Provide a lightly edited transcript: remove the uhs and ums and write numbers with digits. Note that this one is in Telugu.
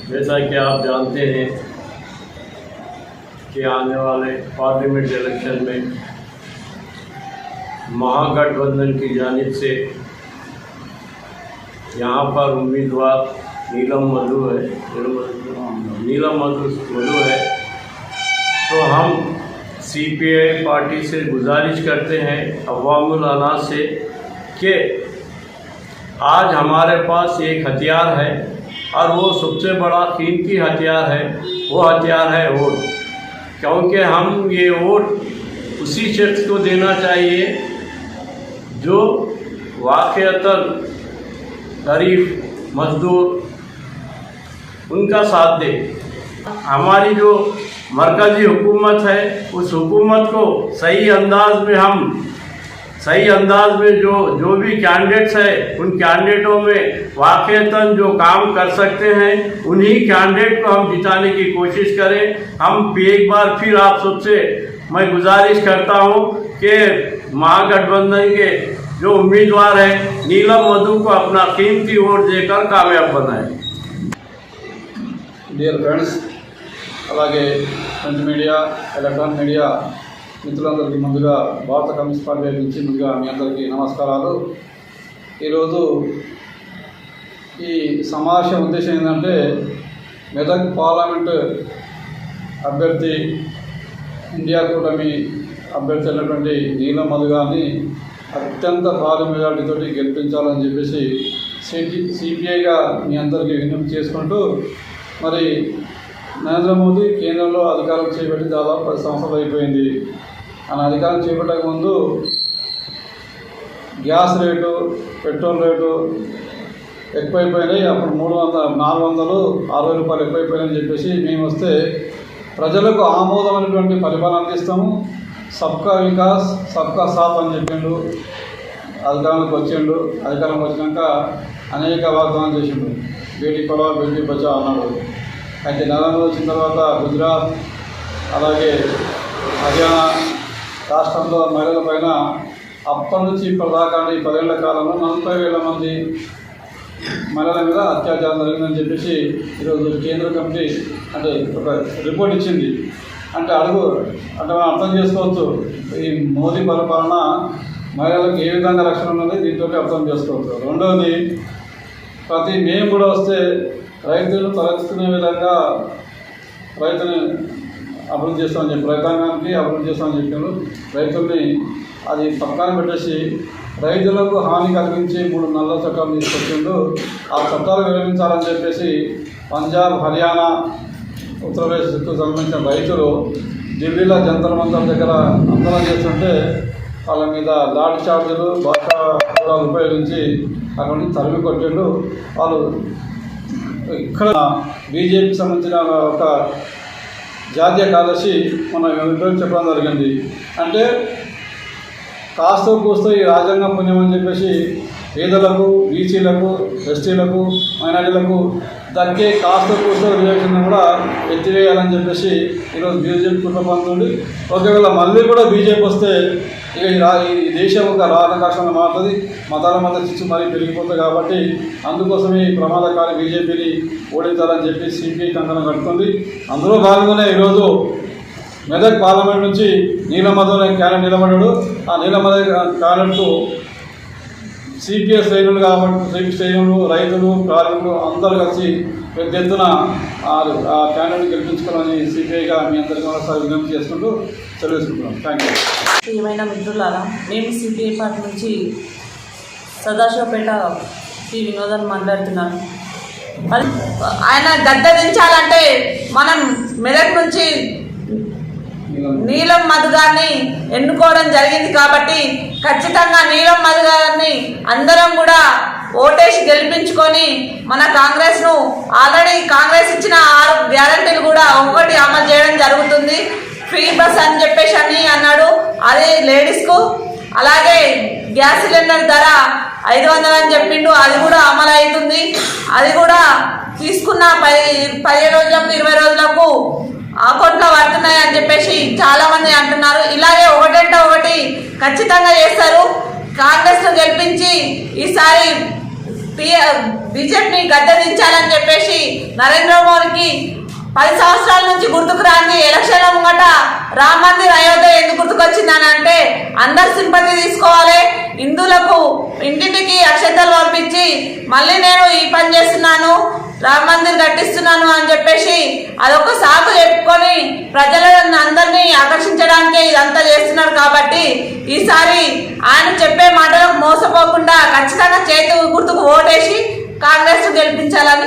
जैसा कि आप जानते हैं कि आने वाले पार्लियामेंट इलेक्शन में महागठबंधन की जानिब से यहाँ पर उम्मीदवार नीलम मधु है। तो हम सीपीआई पार्टी से गुजारिश करते हैं अवामुल अनास से कि आज हमारे पास एक हथियार है और वो सबसे बड़ा कीमती हथियार है, वो हथियार है वोट। क्योंकि हम ये वोट उसी शख्स को देना चाहिए जो वाक़ईतन गरीब मजदूर उनका साथ दे। हमारी जो मरकज़ी हुकूमत है उस हुकूमत को सही अंदाज में जो भी कैंडिडेट्स है उन कैंडिडेटों में वाक़ईतन जो काम कर सकते हैं उन्हीं कैंडिडेट को हम जिताने की कोशिश करें। हम एक बार फिर आप सबसे मैं गुजारिश करता हूं कि महागठबंधन के जो उम्मीदवार हैं नीलम मधु को अपना कीमती वोट देकर कामयाब बनाएं। डियर फ्रेंड्स, అలాగే ప్రింట్ మీడియా, ఎలక్ట్రానిక్ మీడియా మిత్రులందరికీ ముందుగా భారత కమ్యూనిస్ట్ పార్టీ నుంచి ముందుగా మీ అందరికీ నమస్కారాలు। ఈరోజు ఈ సమావేశం ఉద్దేశం ఏంటంటే మెదక్ పార్లమెంటు అభ్యర్థి ఇండియా కూటమి అభ్యర్థి అయినటువంటి నీలం మధు గారిని అత్యంత భారీ మెజార్టీతో గెలిపించాలని చెప్పేసి సిపిఐగా మీ అందరికీ విజ్ఞప్తి చేసుకుంటూ, మరి నరేంద్ర మోదీ కేంద్రంలో అధికారం చేపట్టి దాదాపు 10 సంవత్సరాలు అయిపోయింది. ఆయన అధికారం చేపట్టక ముందు గ్యాస్ రేటు, పెట్రోల్ రేటు ఎక్కువైపోయినాయి. అప్పుడు 460 రూపాయలు ఎక్కువైపోయినాయని చెప్పేసి మేము వస్తే ప్రజలకు ఆమోదమైనటువంటి పరిపాలన అందిస్తాము, సబ్కా వికాస్ సబ్కా సాత్ అని చెప్పిండు. అధికారంలోకి వచ్చినాక అనేక వాగ్దానాలు చేసిండు. బేటీ పడావ్ బేటీ బచావ్ అన్నాడు. అయితే నరేంద్ర వచ్చిన తర్వాత గుజరాత్ అలాగే హర్యానా రాష్ట్రంలో మహిళల పైన అప్పటి నుంచి ఇప్పటిదాకా 10 ఏళ్ల కాలంలో 40,000 మంది మహిళల మీద అత్యాచారం జరిగిందని చెప్పేసి ఈరోజు కేంద్ర కమిటీ అంటే ఒక రిపోర్ట్ ఇచ్చింది. అంటే మనం అర్థం చేసుకోవచ్చు ఈ మోదీ పరిపాలన మహిళలకు ఏ విధంగా రక్షణ ఉన్నది దీంతో అర్థం చేసుకోవచ్చు. రెండవది, మేము కూడా వస్తే రైతులు తలెత్తుకునే విధంగా రైతుని అభివృద్ధి చేస్తామని చెప్పి రైతాంగానికి అభివృద్ధి చేస్తామని చెప్పారు. రైతుల్ని అది పక్కన పెట్టేసి రైతులకు హాని కలిగించి 3 నల్ల చట్టాలు తీసుకొచ్చిండు. ఆ చట్టాలు విరమించాలని చెప్పేసి పంజాబ్, హర్యానా, ఉత్తరప్రదేశ్కు సంబంధించిన రైతులు ఢిల్లీలో జంతర్ మంతర్ దగ్గర ఆందోళన చేస్తుంటే వాళ్ళ మీద లాఠీ చార్జీలు, భాషా ఉపయోగించి అక్కడి నుంచి తరిమి కొట్టిండు. వాళ్ళు ఇక్కడ బీజేపీకి సంబంధించిన ఒక జాతీయ కార్యదర్శి మన చెప్పడం జరిగింది. అంటే కాస్తో కూస్తో ఈ రాజ్యాంగ పుణ్యం అని చెప్పేసి పేదలకు, బీసీలకు, ఎస్టీలకు, మైనారిటీలకు దక్కే కాస్తో కూస్తో రిజర్వేషన్ కూడా ఎత్తివేయాలని చెప్పేసి ఈరోజు బీజేపీ కుట్రపంతుంది. ఒకవేళ మళ్ళీ కూడా బీజేపీ వస్తే ఇక ఈ దేశం ఒక రాధాకాశంగా మారుతుంది, మతాల మధ్య చిచ్చు మరీ పెరిగిపోతుంది. కాబట్టి అందుకోసమే ఈ ప్రమాదకారి బీజేపీని ఓడించాలని చెప్పి సిపిఐ కంకణం కట్టుకుంది. అందులో భాగంగానే ఈరోజు మెదక్ పార్లమెంట్ నుంచి నీలం మధు అనే క్యాండిడేట్ నిలబడ్డాడు. ఆ నీలం మధు క్యాండిడేట్కు సిపిఐ శ్రేణులు, రైతులు, కార్మికులు అందరూ కలిసి పెద్ద ఎత్తున ఆ క్యాండిడేట్ గెలిపించుకోవాలని సిపిఐగా మీ అందరికీ ఒకసారి విజ్ఞప్తి చేసుకుంటూ తెలియజేసుకుంటున్నాం. Thank you. ఏమైనా మిత్రులారా, మేము సిపిఐ పార్టీ నుంచి సదాశివపేట శ్రీ వినోదన్ మాట్లాడుతున్నాను. ఆయన గద్దె దించాలంటే మనం మెదక్ నుంచి నీలం మధు గారిని ఎన్నుకోవడం జరిగింది. కాబట్టి ఖచ్చితంగా నీలం మధు గారిని అందరం కూడా ఓటేసి గెలిపించుకొని మన కాంగ్రెస్ను ఆల్రెడీ కాంగ్రెస్ ఇచ్చిన 6 గ్యారంటీలు కూడా ఒకటి అమలు చేయడం జరుగుతుంది. ఫ్రీ బస్ అని చెప్పేసి అన్నాడు, అది లేడీస్కు. అలాగే గ్యాస్ సిలిండర్ ధర 500 అని చెప్పిండు, అది కూడా అమలు అవుతుంది. అది కూడా తీసుకున్న 10 రోజులకు 20 రోజులకు అకౌంట్లో పడుతున్నాయి అని చెప్పేసి చాలా మంది అంటున్నారు. ఇలాగే ఒకటంటే ఒకటి ఖచ్చితంగా చేస్తారు. కాంగ్రెస్ను గెలిపించి ఈసారి బీజేపీని గద్దెదించాలని చెప్పేసి నరేంద్ర మోడీకి 10 సంవత్సరాల నుంచి గుర్తుకు రాని ఎలక్షన్ల ముంగట రామ మందిర్ అయోధ్య ఎందుకు గుర్తుకొచ్చిందని అంటే అందరు సింపతి తీసుకోవాలి, హిందువులకు ఇంటింటికి అక్షంతలు పంపించి మళ్ళీ నేను ఈ పని చేస్తున్నాను, రామ మందిర్ కట్టిస్తున్నాను అని చెప్పేసి అదొక సాకు చెప్పుకొని ప్రజలను అందరినీ ఆకర్షించడానికే ఇదంతా చేస్తున్నారు. కాబట్టి ఈసారి ఆయన చెప్పే మాటలకు మోసపోకుండా ఖచ్చితంగా చేతి గుర్తుకు ఓటేసి కాంగ్రెస్ గెలిపించాలని